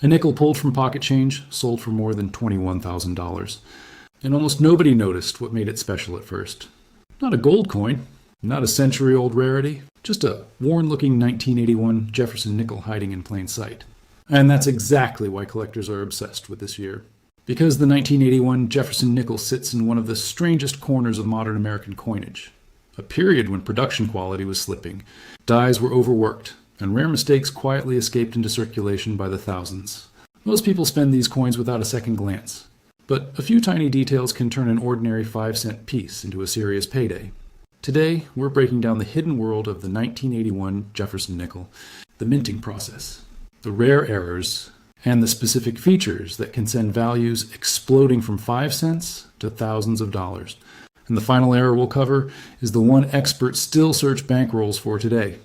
A nickel pulled from pocket change sold for more than $21,000. And almost nobody noticed what made it special at first. Not a gold coin, not a century-old rarity, just a worn-looking 1981 Jefferson Nickel hiding in plain sight. And that's exactly why collectors are obsessed with this year. Because the 1981 Jefferson Nickel sits in one of the strangest corners of modern American coinage. A period when production quality was slipping, dies were overworked, and rare mistakes quietly escaped into circulation by the thousands. Most people spend these coins without a second glance, but a few tiny details can turn an ordinary 5-cent piece into a serious payday. Today, we're breaking down the hidden world of the 1981 Jefferson Nickel, the minting process, the rare errors, and the specific features that can send values exploding from 5 cents to thousands of dollars. And the final error we'll cover is the one experts still search bankrolls for today.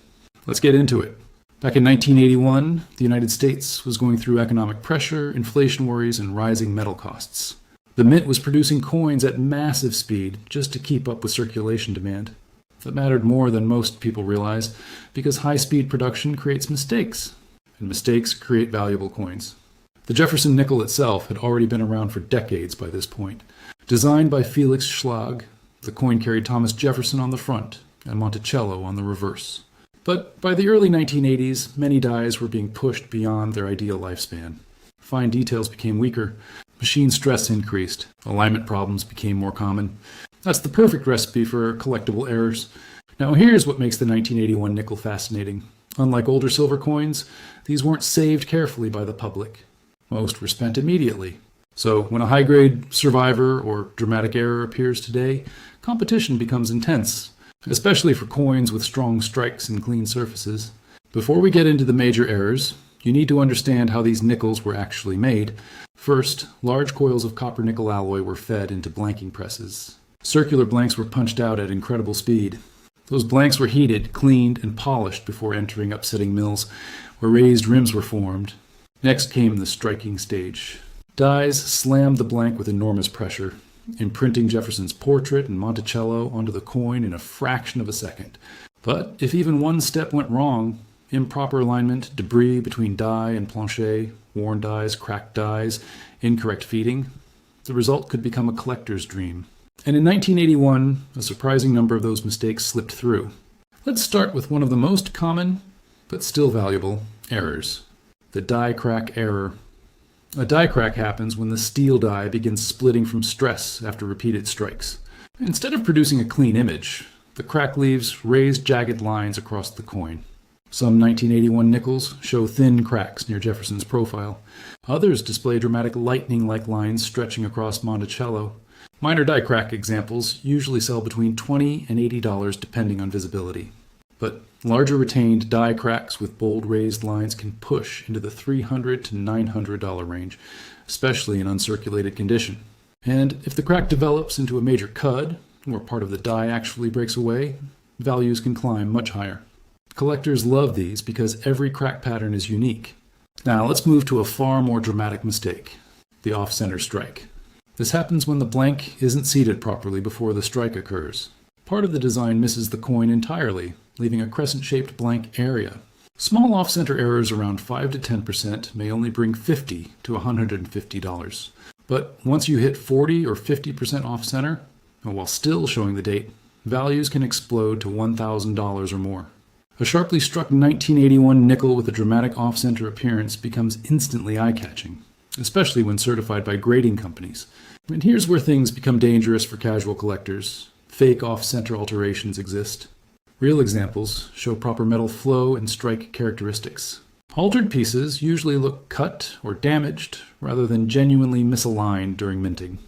Let's get into it. Back in 1981, the United States was going through economic pressure, inflation worries, and rising metal costs. The mint was producing coins at massive speed just to keep up with circulation demand. That mattered more than most people realize, because high-speed production creates mistakes, and mistakes create valuable coins. The Jefferson Nickel itself had already been around for decades by this point. Designed by Felix Schlag, the coin carried Thomas Jefferson on the front and Monticello on the reverse. But by the early 1980s, many dies were being pushed beyond their ideal lifespan. Fine details became weaker, machine stress increased, alignment problems became more common. That's the perfect recipe for collectible errors. Now here's what makes the 1981 nickel fascinating. Unlike older silver coins, these weren't saved carefully by the public. Most were spent immediately. So when a high-grade survivor or dramatic error appears today, competition becomes intense, especially for coins with strong strikes and clean surfaces. Before we get into the major errors, you need to understand how these nickels were actually made. First, large coils of copper-nickel alloy were fed into blanking presses. Circular blanks were punched out at incredible speed. Those blanks were heated, cleaned, and polished before entering upsetting mills, where raised rims were formed. Next came the striking stage. Dies slammed the blank with enormous pressure, imprinting Jefferson's portrait and Monticello onto the coin in a fraction of a second. But if even one step went wrong, improper alignment, debris between die and plancher, worn dies, cracked dies, incorrect feeding, the result could become a collector's dream. And in 1981, a surprising number of those mistakes slipped through. Let's start with one of the most common, but still valuable, errors. The die crack error. A die crack happens when the steel die begins splitting from stress after repeated strikes. Instead of producing a clean image, the crack leaves raised jagged lines across the coin. Some 1981 nickels show thin cracks near Jefferson's profile. Others display dramatic lightning-like lines stretching across Monticello. Minor die crack examples usually sell between $20 and $80 depending on visibility. But larger retained die cracks with bold raised lines can push into the $300 to $900 range, especially in uncirculated condition. And if the crack develops into a major cud, or part of the die actually breaks away, values can climb much higher. Collectors love these because every crack pattern is unique. Now let's move to a far more dramatic mistake, the off-center strike. This happens when the blank isn't seated properly before the strike occurs. Part of the design misses the coin entirely, leaving a crescent-shaped blank area. Small off-center errors around 5 to 10% may only bring $50 to $150. But once you hit 40 or 50% off-center, while still showing the date, values can explode to $1,000 or more. A sharply struck 1981 nickel with a dramatic off-center appearance becomes instantly eye-catching, especially when certified by grading companies. And here's where things become dangerous for casual collectors. Fake off-center alterations exist. Real examples show proper metal flow and strike characteristics. Altered pieces usually look cut or damaged rather than genuinely misaligned during minting.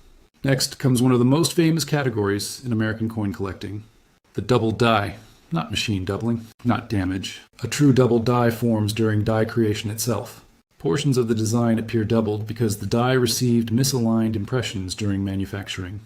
Next comes one of the most famous categories in American coin collecting, the double die. Not machine doubling, not damage. A true double die forms during die creation itself. Portions of the design appear doubled because the die received misaligned impressions during manufacturing.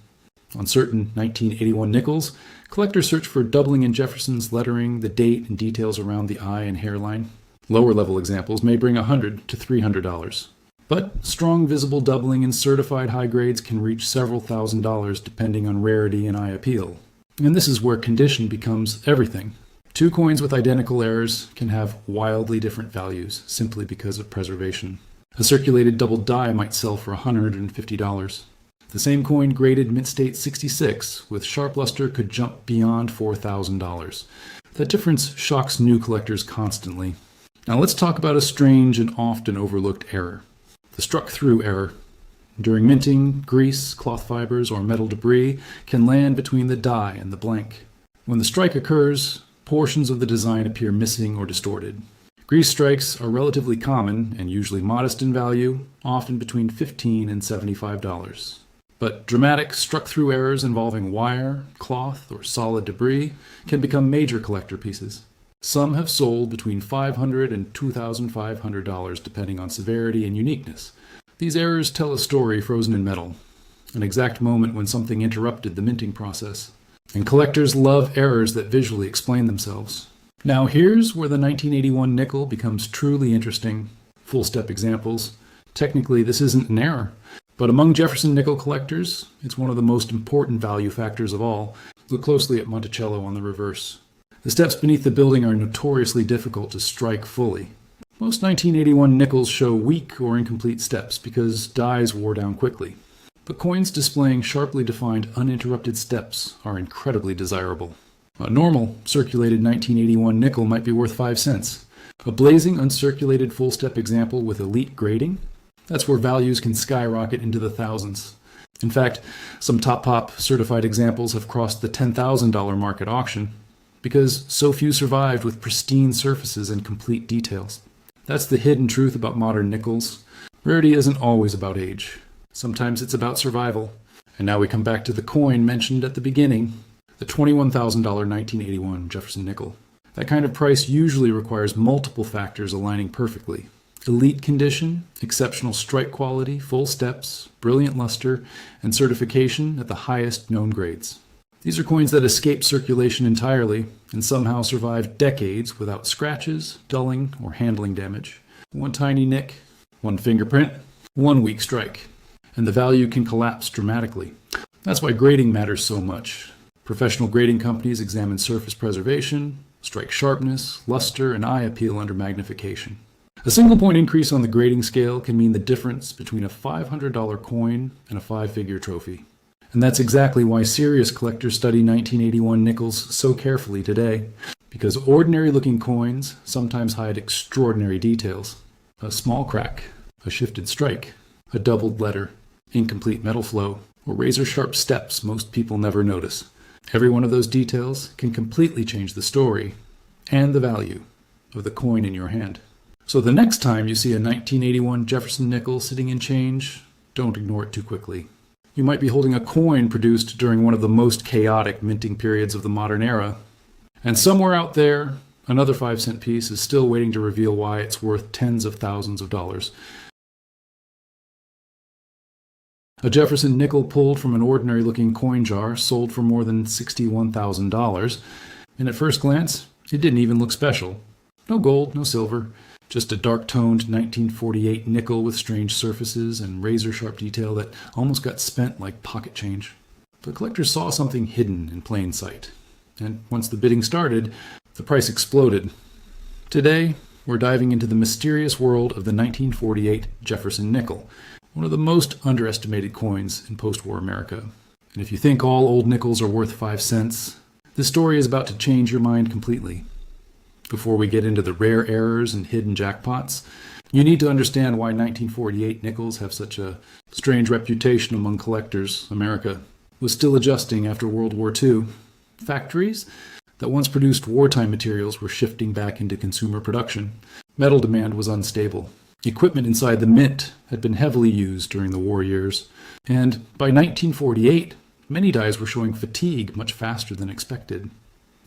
On certain 1981 nickels, collectors search for doubling in Jefferson's lettering, the date, and details around the eye and hairline. Lower-level examples may bring $100 to $300. But strong visible doubling in certified high grades can reach several $1,000s depending on rarity and eye appeal. And this is where condition becomes everything. Two coins with identical errors can have wildly different values simply because of preservation. A circulated double die might sell for $150. The same coin graded mint state 66 with sharp luster could jump beyond $4,000. That difference shocks new collectors constantly. Now let's talk about a strange and often overlooked error. The struck-through error. During minting, grease, cloth fibers, or metal debris can land between the die and the blank. When the strike occurs, portions of the design appear missing or distorted. Grease strikes are relatively common and usually modest in value, often between $15 and $75. But dramatic struck-through errors involving wire, cloth, or solid debris can become major collector pieces. Some have sold between $500 and $2,500 depending on severity and uniqueness. These errors tell a story frozen in metal, an exact moment when something interrupted the minting process. And collectors love errors that visually explain themselves. Now here's where the 1981 nickel becomes truly interesting. Full step examples. Technically, this isn't an error, but among Jefferson Nickel collectors, it's one of the most important value factors of all. Look closely at Monticello on the reverse. The steps beneath the building are notoriously difficult to strike fully. Most 1981 nickels show weak or incomplete steps because dies wore down quickly. But coins displaying sharply defined, uninterrupted steps are incredibly desirable. A normal, circulated 1981 nickel might be worth 5 cents. A blazing, uncirculated full-step example with elite grading? That's where values can skyrocket into the thousands. In fact, some top-pop certified examples have crossed the $10,000 mark at auction because so few survived with pristine surfaces and complete details. That's the hidden truth about modern nickels. Rarity isn't always about age. Sometimes it's about survival. And now we come back to the coin mentioned at the beginning, the $21,000 1981 Jefferson Nickel. That kind of price usually requires multiple factors aligning perfectly. Elite condition, exceptional strike quality, full steps, brilliant luster, and certification at the highest known grades. These are coins that escape circulation entirely and somehow survive decades without scratches, dulling, or handling damage. One tiny nick, one fingerprint, one weak strike, and the value can collapse dramatically. That's why grading matters so much. Professional grading companies examine surface preservation, strike sharpness, luster, and eye appeal under magnification. A single point increase on the grading scale can mean the difference between a $500 coin and a 5-figure trophy. And that's exactly why serious collectors study 1981 nickels so carefully today, because ordinary-looking coins sometimes hide extraordinary details. A small crack, a shifted strike, a doubled letter, incomplete metal flow, or razor-sharp steps most people never notice. Every one of those details can completely change the story and the value of the coin in your hand. So the next time you see a 1981 Jefferson nickel sitting in change, don't ignore it too quickly. You might be holding a coin produced during one of the most chaotic minting periods of the modern era. And somewhere out there, another 5-cent piece is still waiting to reveal why it's worth tens of thousands of dollars. A Jefferson nickel pulled from an ordinary-looking coin jar sold for more than $61,000, and at first glance, it didn't even look special. No gold, no silver, just a dark-toned 1948 nickel with strange surfaces and razor-sharp detail that almost got spent like pocket change. But collectors saw something hidden in plain sight, and once the bidding started, the price exploded. Today, we're diving into the mysterious world of the 1948 Jefferson nickel, one of the most underestimated coins in post-war America. And if you think all old nickels are worth 5 cents, this story is about to change your mind completely. Before we get into the rare errors and hidden jackpots, you need to understand why 1948 nickels have such a strange reputation among collectors. America was still adjusting after World War II. Factories that once produced wartime materials were shifting back into consumer production. Metal demand was unstable. Equipment inside the mint had been heavily used during the war years. And by 1948, many dies were showing fatigue much faster than expected.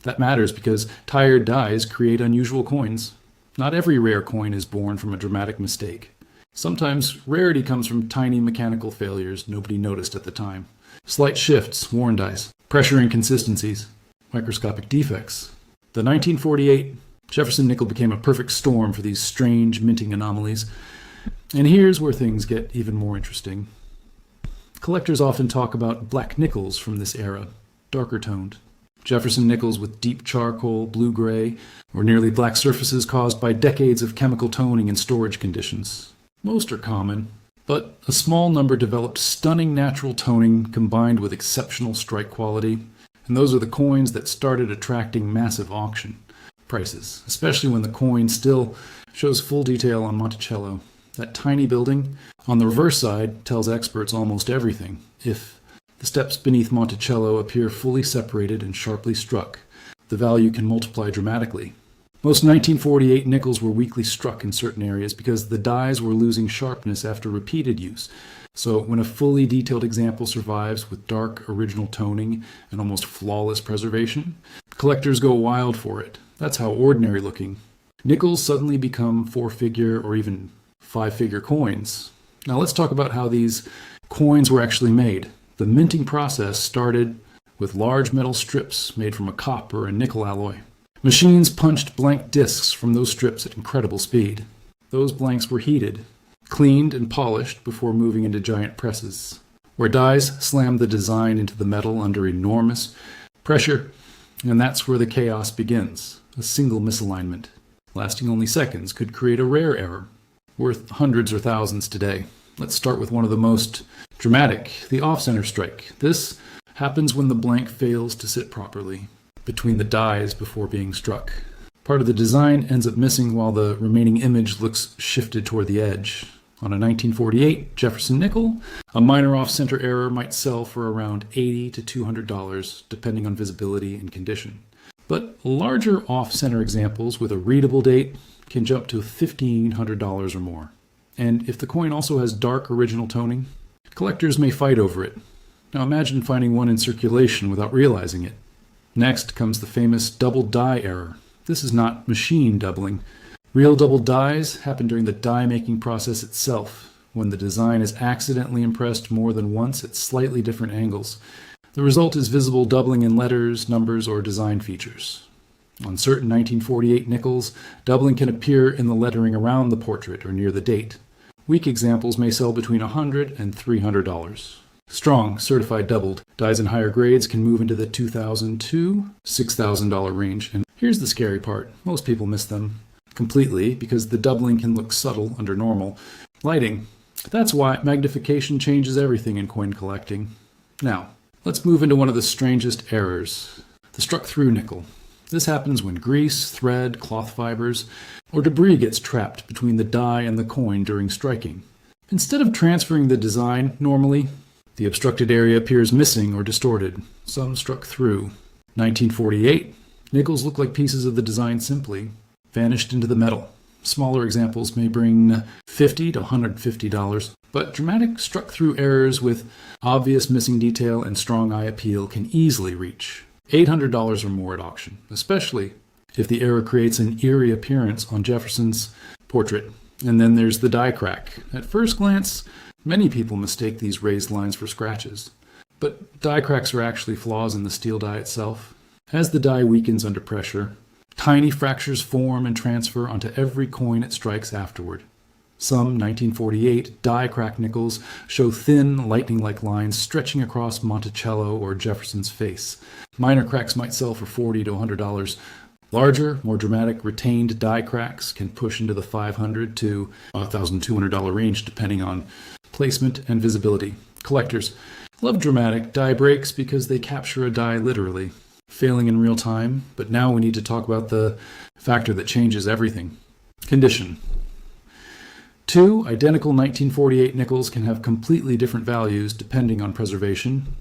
That matters because tired dies create unusual coins. Not every rare coin is born from a dramatic mistake. Sometimes rarity comes from tiny mechanical failures nobody noticed at the time. Slight shifts, worn dies, pressure inconsistencies, microscopic defects. The 1948 Jefferson nickel became a perfect storm for these strange minting anomalies. And here's where things get even more interesting. Collectors often talk about black nickels from this era, darker toned. Jefferson nickels with deep charcoal, blue-gray, or nearly black surfaces caused by decades of chemical toning and storage conditions. Most are common, but a small number developed stunning natural toning combined with exceptional strike quality, and those are the coins that started attracting massive auction prices, especially when the coin still shows full detail on Monticello. That tiny building on the reverse side tells experts almost everything. If the steps beneath Monticello appear fully separated and sharply struck, the value can multiply dramatically. Most 1948 nickels were weakly struck in certain areas because the dies were losing sharpness after repeated use. So when a fully detailed example survives with dark original toning and almost flawless preservation, collectors go wild for it. That's how ordinary looking nickels suddenly become four-figure or even five-figure coins. Now let's talk about how these coins were actually made. The minting process started with large metal strips made from a copper and nickel alloy. Machines punched blank discs from those strips at incredible speed. Those blanks were heated, cleaned, and polished before moving into giant presses, where dies slammed the design into the metal under enormous pressure, and that's where the chaos begins. A single misalignment, lasting only seconds, could create a rare error, worth hundreds or thousands today. Let's start with one of the most dramatic, the off-center strike. This happens when the blank fails to sit properly between the dies before being struck. Part of the design ends up missing while the remaining image looks shifted toward the edge. On a 1948 Jefferson Nickel, a minor off-center error might sell for around $80 to $200, depending on visibility and condition. But larger off-center examples with a readable date can jump to $1,500 or more. And if the coin also has dark original toning, collectors may fight over it. Now imagine finding one in circulation without realizing it. Next comes the famous double die error. This is not machine doubling. Real double dies happen during the die-making process itself, when the design is accidentally impressed more than once at slightly different angles. The result is visible doubling in letters, numbers, or design features. On certain 1948 nickels, doubling can appear in the lettering around the portrait or near the date. Weak examples may sell between $100 and $300. Strong, certified doubled dies in higher grades can move into the $2,000 to $6,000 range. And here's the scary part. Most people miss them completely because the doubling can look subtle under normal lighting. That's why magnification changes everything in coin collecting. Now, let's move into one of the strangest errors, the struck-through nickel. This happens when grease, thread, cloth fibers, or debris gets trapped between the die and the coin during striking. Instead of transferring the design normally, the obstructed area appears missing or distorted, some struck through. 1948, nickels look like pieces of the design simply vanished into the metal. Smaller examples may bring $50 to $150, but dramatic struck-through errors with obvious missing detail and strong eye appeal can easily reach $800 or more at auction, especially if the error creates an eerie appearance on Jefferson's portrait. And then there's the die crack. At first glance, many people mistake these raised lines for scratches, but die cracks are actually flaws in the steel die itself. As the die weakens under pressure, tiny fractures form and transfer onto every coin it strikes afterward. Some 1948 die crack nickels show thin, lightning-like lines stretching across Monticello or Jefferson's face. Minor cracks might sell for $40 to $100. Larger, more dramatic, retained die cracks can push into the $500 to $1,200 range depending on placement and visibility. Collectors love dramatic die breaks because they capture a die literally, failing in real time. But now we need to talk about the factor that changes everything: condition. Two identical 1948 nickels can have completely different values depending on preservation.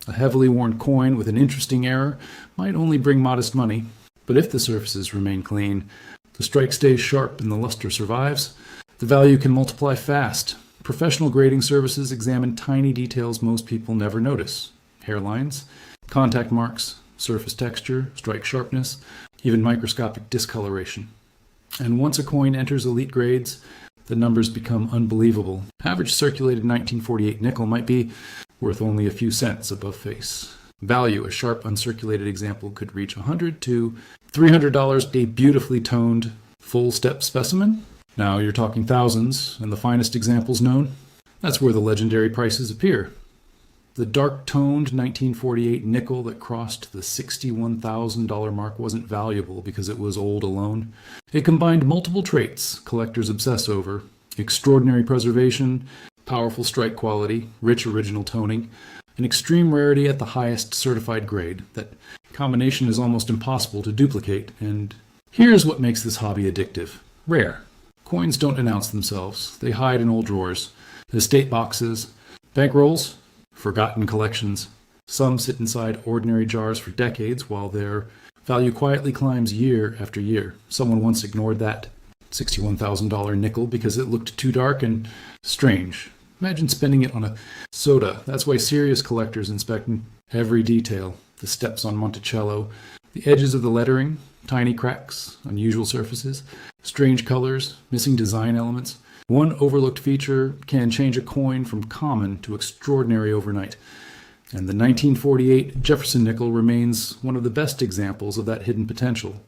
A heavily worn coin with an interesting error might only bring modest money, but if the surfaces remain clean, the strike stays sharp and the luster survives, the value can multiply fast. Professional grading services examine tiny details most people never notice: hairlines, contact marks, surface texture, strike sharpness, even microscopic discoloration. And once a coin enters elite grades, the numbers become unbelievable. Average circulated 1948 nickel might be worth only a few cents above face. Value: a sharp uncirculated example could reach $100 to $300. A beautifully toned full step specimen, now you're talking thousands, and the finest examples known, that's where the legendary prices appear. The dark-toned 1948 nickel that crossed the $61,000 mark wasn't valuable because it was old alone. It combined multiple traits collectors obsess over: Extraordinary preservation, powerful strike quality, rich original toning, and extreme rarity at the highest certified grade. That combination is almost impossible to duplicate, and here's what makes this hobby addictive. Rare. Coins don't announce themselves. They hide in old drawers, estate boxes, bankrolls, forgotten collections. Some sit inside ordinary jars for decades while their value quietly climbs year after year. Someone once ignored that $61,000 nickel because it looked too dark and strange. Imagine spending it on a soda. That's why serious collectors inspect every detail. The steps on Monticello, the edges of the lettering, tiny cracks, unusual surfaces, strange colors, missing design elements. One overlooked feature can change a coin from common to extraordinary overnight. And the 1948 Jefferson Nickel remains one of the best examples of that hidden potential.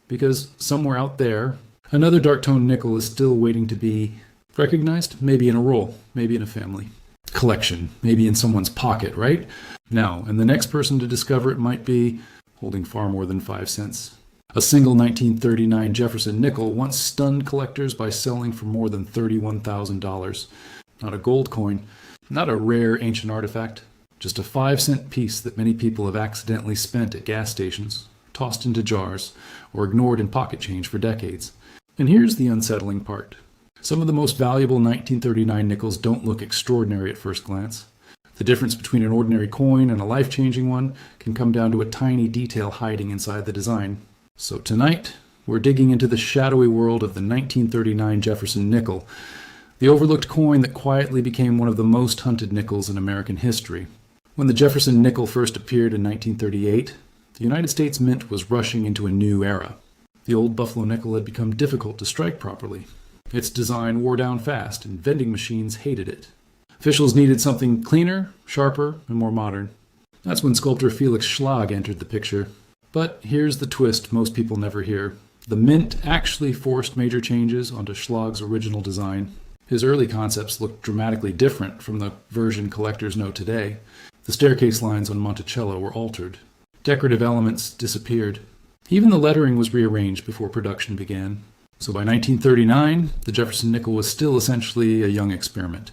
Because somewhere out there, another dark-toned nickel is still waiting to be recognized, maybe in a roll, maybe in a family collection, maybe in someone's pocket, right? Now, and the next person to discover it might be holding far more than 5 cents. A single 1939 Jefferson nickel once stunned collectors by selling for more than $31,000. Not a gold coin, not a rare ancient artifact, just a 5-cent piece that many people have accidentally spent at gas stations, tossed into jars, or ignored in pocket change for decades. And here's the unsettling part. Some of the most valuable 1939 nickels don't look extraordinary at first glance. The difference between an ordinary coin and a life-changing one can come down to a tiny detail hiding inside the design. So tonight, we're digging into the shadowy world of the 1939 Jefferson nickel, the overlooked coin that quietly became one of the most hunted nickels in American history. When the Jefferson nickel first appeared in 1938, the United States Mint was rushing into a new era. The old Buffalo nickel had become difficult to strike properly. Its design wore down fast, and vending machines hated it. Officials needed something cleaner, sharper, and more modern. That's when sculptor Felix Schlag entered the picture. But here's the twist most people never hear. The Mint actually forced major changes onto Schlag's original design. His early concepts looked dramatically different from the version collectors know today. The staircase lines on Monticello were altered. Decorative elements disappeared. Even the lettering was rearranged before production began. So by 1939, the Jefferson nickel was still essentially a young experiment.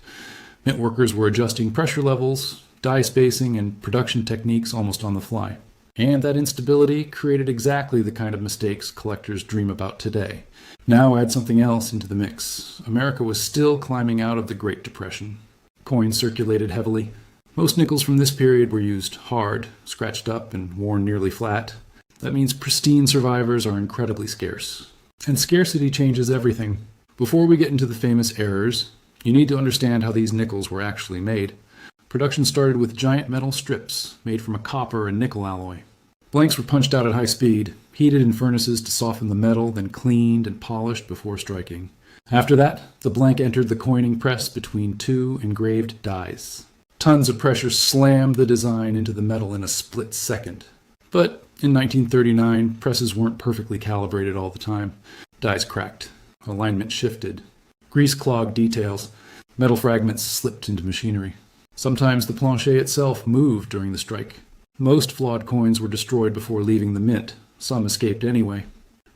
Mint workers were adjusting pressure levels, die spacing, and production techniques almost on the fly. And that instability created exactly the kind of mistakes collectors dream about today. Now add something else into the mix. America was still climbing out of the Great Depression. Coins circulated heavily. Most nickels from this period were used hard, scratched up, and worn nearly flat. That means pristine survivors are incredibly scarce. And scarcity changes everything. Before we get into the famous errors, you need to understand how these nickels were actually made. Production started with giant metal strips made from a copper and nickel alloy. Blanks were punched out at high speed, heated in furnaces to soften the metal, then cleaned and polished before striking. After that, the blank entered the coining press between two engraved dies. Tons of pressure slammed the design into the metal in a split second. But in 1939, presses weren't perfectly calibrated all the time. Dies cracked, alignment shifted, grease clogged details, metal fragments slipped into machinery. Sometimes the plancher itself moved during the strike. Most flawed coins were destroyed before leaving the mint. Some escaped anyway.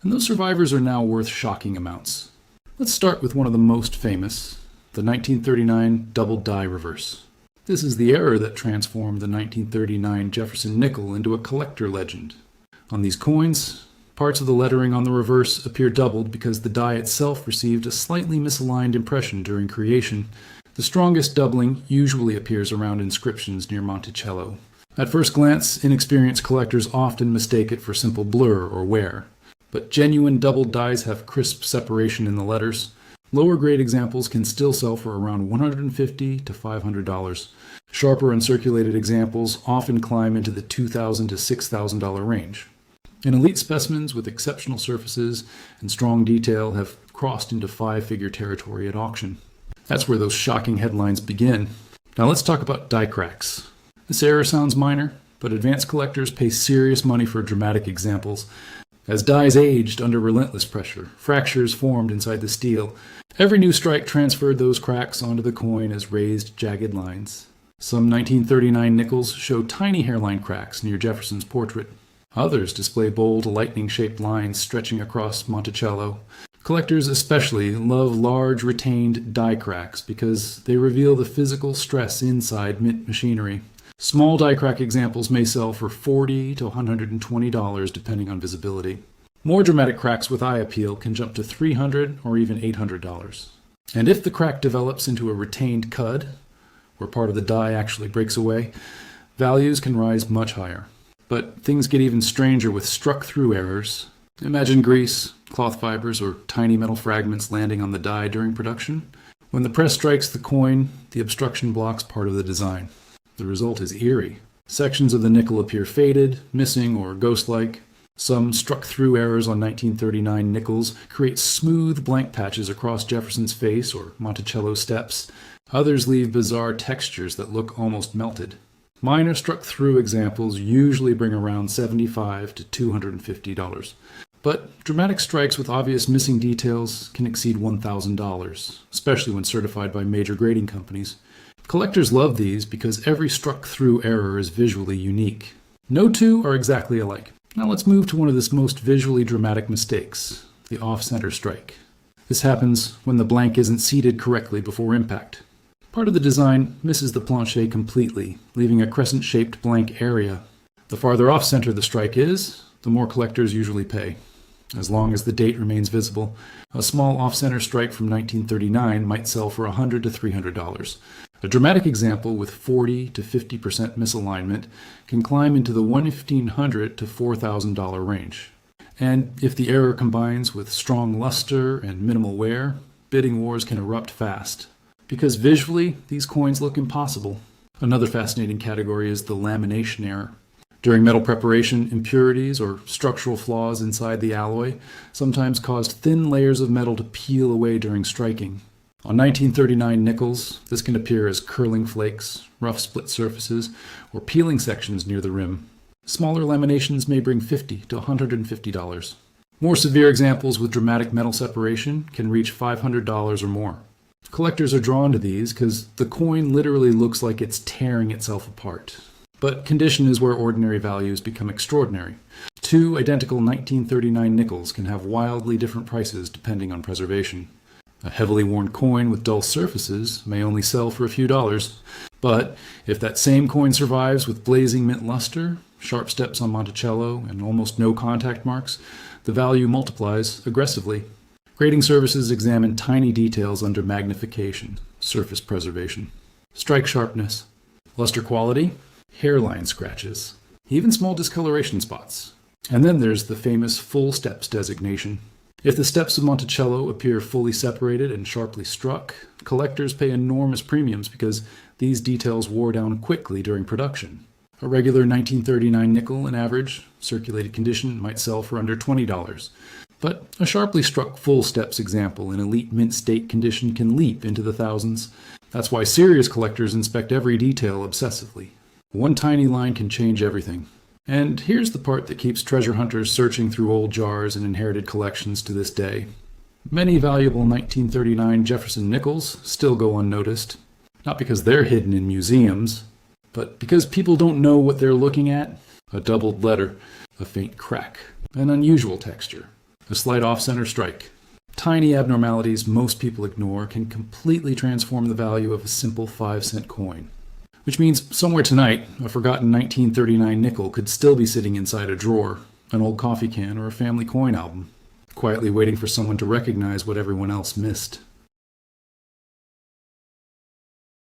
And those survivors are now worth shocking amounts. Let's start with one of the most famous, the 1939 double die reverse. This is the error that transformed the 1939 Jefferson nickel into a collector legend. On these coins, parts of the lettering on the reverse appear doubled because the die itself received a slightly misaligned impression during creation. The strongest doubling usually appears around inscriptions near Monticello. At first glance, inexperienced collectors often mistake it for simple blur or wear. But genuine doubled dies have crisp separation in the letters. Lower grade examples can still sell for around $150 to $500. Sharper uncirculated examples often climb into the $2,000 to $6,000 range. And elite specimens with exceptional surfaces and strong detail have crossed into five-figure territory at auction. That's where those shocking headlines begin. Now let's talk about die cracks. This error sounds minor, but advanced collectors pay serious money for dramatic examples. As dies aged under relentless pressure, fractures formed inside the steel. Every new strike transferred those cracks onto the coin as raised, jagged lines. Some 1939 nickels show tiny hairline cracks near Jefferson's portrait. Others display bold, lightning-shaped lines stretching across Monticello. Collectors especially love large retained die cracks because they reveal the physical stress inside mint machinery. Small die crack examples may sell for $40 to $120 depending on visibility. More dramatic cracks with eye appeal can jump to $300 or even $800. And if the crack develops into a retained cud, where part of the die actually breaks away, values can rise much higher. But things get even stranger with struck-through errors. Imagine grease, cloth fibers, or tiny metal fragments landing on the die during production. When the press strikes the coin, the obstruction blocks part of the design. The result is eerie. Sections of the nickel appear faded, missing, or ghost-like. Some struck-through errors on 1939 nickels create smooth blank patches across Jefferson's face or Monticello steps. Others leave bizarre textures that look almost melted. Minor struck-through examples usually bring around $75 to $250. But dramatic strikes with obvious missing details can exceed $1,000, especially when certified by major grading companies. Collectors love these because every struck-through error is visually unique. No two are exactly alike. Now let's move to one of the most visually dramatic mistakes, the off-center strike. This happens when the blank isn't seated correctly before impact. Part of the design misses the planche completely, leaving a crescent-shaped blank area. The farther off-center the strike is, the more collectors usually pay. As long as the date remains visible, a small off-center strike from 1939 might sell for $100 to $300. A dramatic example with 40 to 50% misalignment can climb into the $1,500 to $4,000 range. And if the error combines with strong luster and minimal wear, bidding wars can erupt fast. Because visually, these coins look impossible. Another fascinating category is the lamination error. During metal preparation, impurities or structural flaws inside the alloy sometimes caused thin layers of metal to peel away during striking. On 1939 nickels, this can appear as curling flakes, rough split surfaces, or peeling sections near the rim. Smaller laminations may bring $50 to $150. More severe examples with dramatic metal separation can reach $500 or more. Collectors are drawn to these because the coin literally looks like it's tearing itself apart. But condition is where ordinary values become extraordinary. Two identical 1939 nickels can have wildly different prices depending on preservation. A heavily worn coin with dull surfaces may only sell for a few dollars. But if that same coin survives with blazing mint luster, sharp steps on Monticello, and almost no contact marks, the value multiplies aggressively. Grading services examine tiny details under magnification, surface preservation, strike sharpness, luster quality, hairline scratches, even small discoloration spots. And then there's the famous full steps designation. If the steps of Monticello appear fully separated and sharply struck, collectors pay enormous premiums because these details wore down quickly during production. A regular 1939 nickel, in average, circulated condition, might sell for under $20. But a sharply struck full steps example in elite mint state condition can leap into the thousands. That's why serious collectors inspect every detail obsessively. One tiny line can change everything. And here's the part that keeps treasure hunters searching through old jars and inherited collections to this day. Many valuable 1939 Jefferson nickels still go unnoticed, not because they're hidden in museums, but because people don't know what they're looking at. A doubled letter, a faint crack, an unusual texture, a slight off-center strike. Tiny abnormalities most people ignore can completely transform the value of a simple 5-cent coin. Which means somewhere tonight, a forgotten 1939 nickel could still be sitting inside a drawer, an old coffee can, or a family coin album, quietly waiting for someone to recognize what everyone else missed.